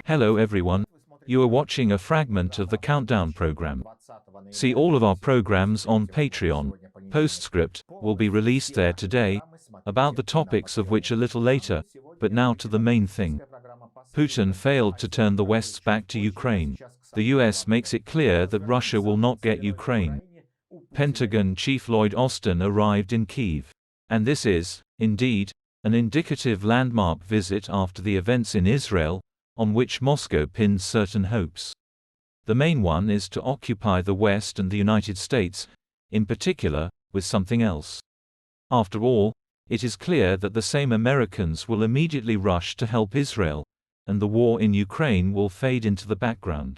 Hello everyone, you are watching a fragment of the Countdown program. See all of our programs on Patreon. Postscript will be released there today, about the topics of which a little later, but now to the main thing. Putin failed to turn the West's back to Ukraine. The US makes it clear that Russia will not get Ukraine. Pentagon Chief Lloyd Austin arrived in Kyiv. And this is, indeed, an indicative landmark visit after the events in Israel, on which Moscow pins certain hopes. The main one is to occupy the West and the United States, in particular, with something else. After all, it is clear that the same Americans will immediately rush to help Israel, and the war in Ukraine will fade into the background.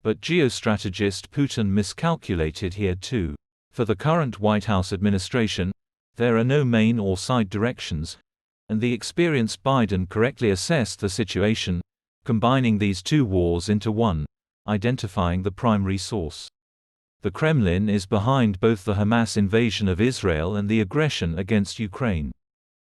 But geostrategist Putin miscalculated here too. For the current White House administration, there are no main or side directions, and the experienced Biden correctly assessed the situation, combining these two wars into one, identifying the primary source. The Kremlin is behind both the Hamas invasion of Israel and the aggression against Ukraine.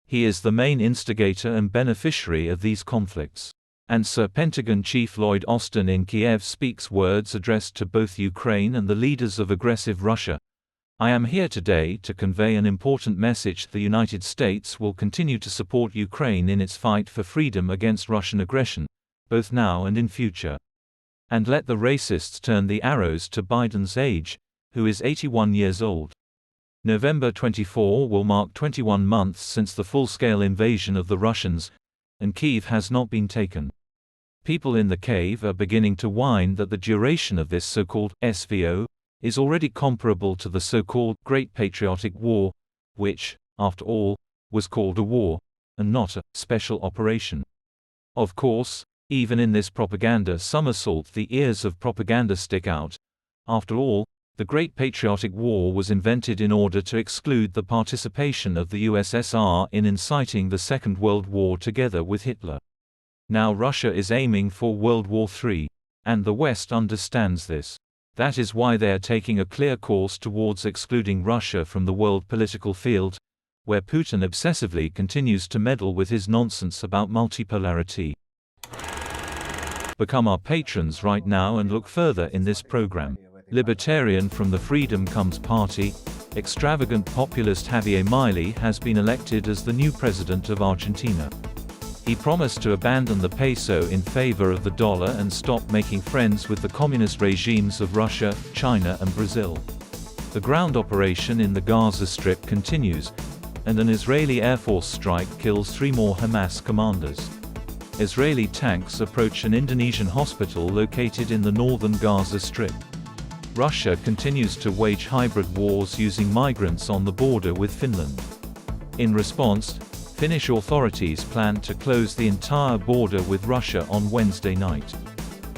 He is the main instigator and beneficiary of these conflicts. And Sir Pentagon Chief Lloyd Austin in Kiev speaks words addressed to both Ukraine and the leaders of aggressive Russia. I am here today to convey an important message: the United States will continue to support Ukraine in its fight for freedom against Russian aggression, both now and in future. And let the racists turn the arrows to Biden's age, who is 81 years old. November 24 will mark 21 months since the full-scale invasion of the Russians, and Kyiv has not been taken. People in the cave are beginning to whine that the duration of this so-called SVO is already comparable to the so-called Great Patriotic War, which, after all, was called a war, and not a special operation. Of course, even in this propaganda somersault the ears of propaganda stick out. After all, the Great Patriotic War was invented in order to exclude the participation of the USSR in inciting the Second World War together with Hitler. Now Russia is aiming for World War III, and the West understands this. That is why they are taking a clear course towards excluding Russia from the world political field, where Putin obsessively continues to meddle with his nonsense about multipolarity. Become our patrons right now and look further in this program. Libertarian from the Freedom Comes Party, extravagant populist Javier Milei has been elected as the new president of Argentina. He promised to abandon the peso in favor of the dollar and stop making friends with the communist regimes of Russia, China and Brazil. The ground operation in the Gaza Strip continues, and an Israeli Air Force strike kills 3 more Hamas commanders. Israeli tanks approach an Indonesian hospital located in the northern Gaza Strip. Russia continues to wage hybrid wars using migrants on the border with Finland. In response, Finnish authorities plan to close the entire border with Russia on Wednesday night.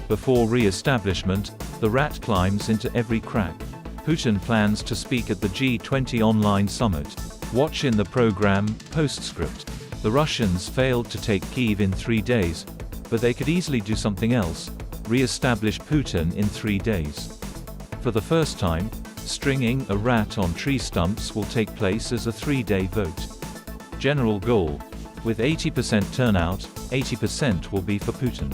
Before re-establishment, the rat climbs into every crack. Putin plans to speak at the G20 online summit. Watch in the program, Postscript. The Russians failed to take Kyiv in 3 days, but they could easily do something else: re-establish Putin in 3 days. For the first time, stringing a rat on tree stumps will take place as a 3-day vote. General goal: with 80% turnout, 80% will be for Putin.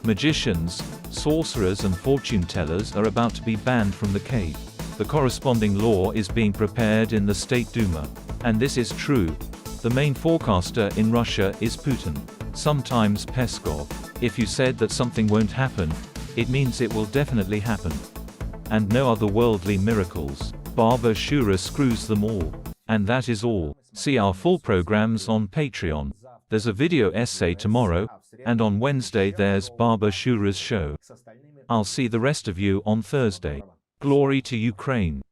Magicians, sorcerers and fortune tellers are about to be banned from the cave. The corresponding law is being prepared in the State Duma. And this is true. The main forecaster in Russia is Putin, sometimes Peskov. If you said that something won't happen, it means it will definitely happen. And no other worldly miracles. Baba Shura screws them all. And that is all. See our full programs on Patreon. There's a video essay tomorrow, and on Wednesday there's Baba Shura's show. I'll see the rest of you on Thursday. Glory to Ukraine.